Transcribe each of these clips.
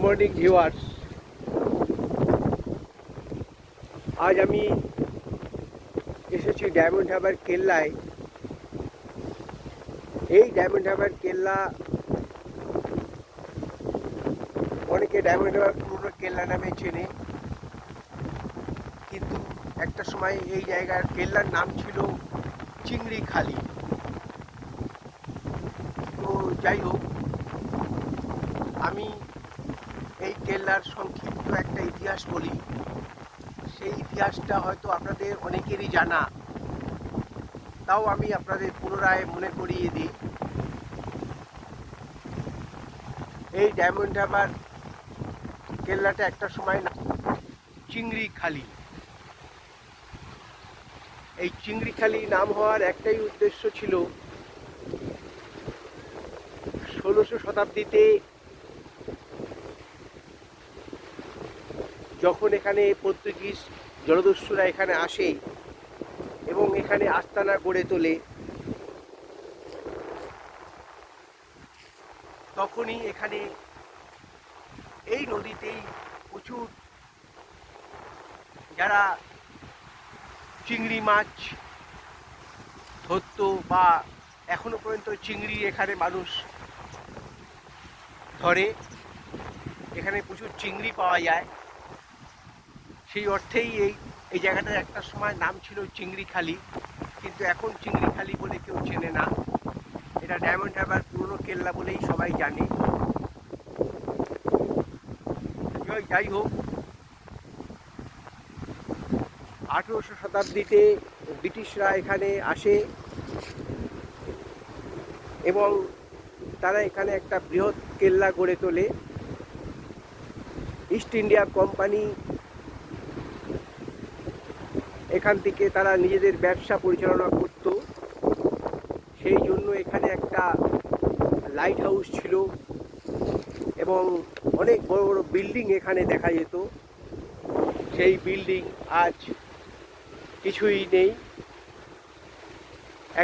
Morning viewers, আজ আমি এসেছি ডায়মন্ড হারবার কেল্লায়। এই ডায়মন্ড হারবার কেল্লা অনেকে ডায়মন্ড হারবার পুরনো কেল্লা নামে চেনে, কিন্তু একটা সময় এই জায়গার কেল্লার নাম ছিল চিংড়িখালি। তো যাই হোক, আমি এই কেল্লার সংক্ষিপ্ত একটা ইতিহাস বলি। সেই ইতিহাসটা হয়তো আপনাদের অনেকেরই জানা, তাও আমি আপনাদের পুনরায় মনে করিয়ে দিই। এই ডায়মন্ড হারবার কেল্লাটা একটা সময় চিংড়িখালি। এই চিংড়িখালি নাম হওয়ার একটাই উদ্দেশ্য ছিল, 16শো শতাব্দীতে যখন এখানে পর্তুগিজ জলদস্যুরা এখানে আসে এবং এখানে আস্তানা গড়ে তোলে, তখনই এখানে এই নদীতেই প্রচুর যারা চিংড়ি মাছ ধরতো, বা এখনো পর্যন্ত চিংড়ি এখানে মানুষ ধরে, এখানে প্রচুর চিংড়ি পাওয়া যায়। সেই অর্থেই এই জায়গাটার একটা সময় নাম ছিল চিংড়িখালি, কিন্তু এখন চিংড়িখালি বলে কেউ চেনে না। এটা ডায়মন্ড হারবার পুরনো কেল্লা বলেই সবাই জানে। যাই হোক, 18শো শতাব্দীতে ব্রিটিশরা এখানে আসে এবং তারা এখানে একটা বৃহৎ কেল্লা গড়ে তোলে। ইস্ট ইন্ডিয়া কোম্পানি এখান থেকে তারা নিজেদের ব্যবসা পরিচালনা করত, সেই জন্য এখানে একটা লাইট হাউস ছিল এবং অনেক বড় বড় বিল্ডিং এখানে দেখা যেত। সেই বিল্ডিং আজ কিছুই নেই।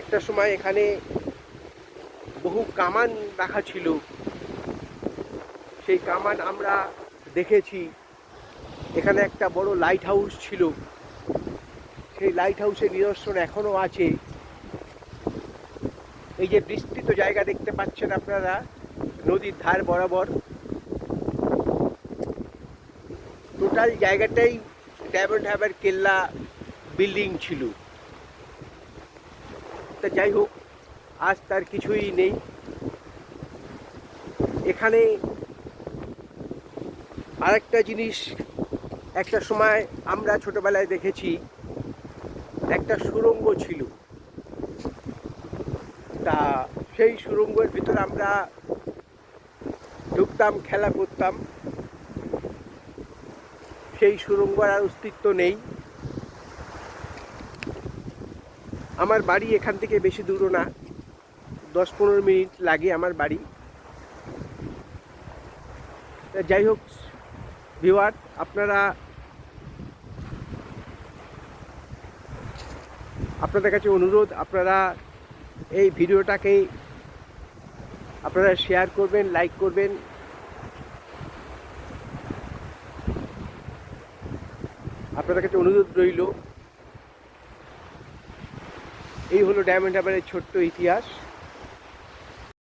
একটা সময় এখানে বহু কামান রাখা ছিল, সেই কামান আমরা দেখেছি। এখানে একটা বড় লাইট হাউস ছিল, সেই লাইট হাউসের নিদর্শন এখনও আছে। এই যে বিস্তৃত জায়গা দেখতে পাচ্ছেন আপনারা নদীর ধার বরাবর, টোটাল জায়গাটাই ডায়মন্ড হারবার কেল্লা বিল্ডিং ছিল। তা যাই হোক, আজ তার কিছুই নেই। এখানে আরেকটা জিনিস একটা সময় আমরা ছোটবেলায় দেখেছি, একটা সুড়ঙ্গ ছিল। তা সেই সুড়ঙ্গের ভিতরে আমরা ঢুকতাম, খেলা করতাম। সেই সুড়ঙ্গের আর অস্তিত্ব নেই। আমার বাড়ি এখান থেকে বেশি দূরও না, 10-15 মিনিট লাগে আমার বাড়ি। যাই হোক ভিউয়ার, আপনাদের কাছে অনুরোধ, আপনারা এই ভিডিওটাকে আপনারা শেয়ার করবেন, লাইক করবেন। আপনাদের কাছে অনুরোধ রইল। এই হলো ডায়মন্ড হারবারের ছোট্ট ইতিহাস।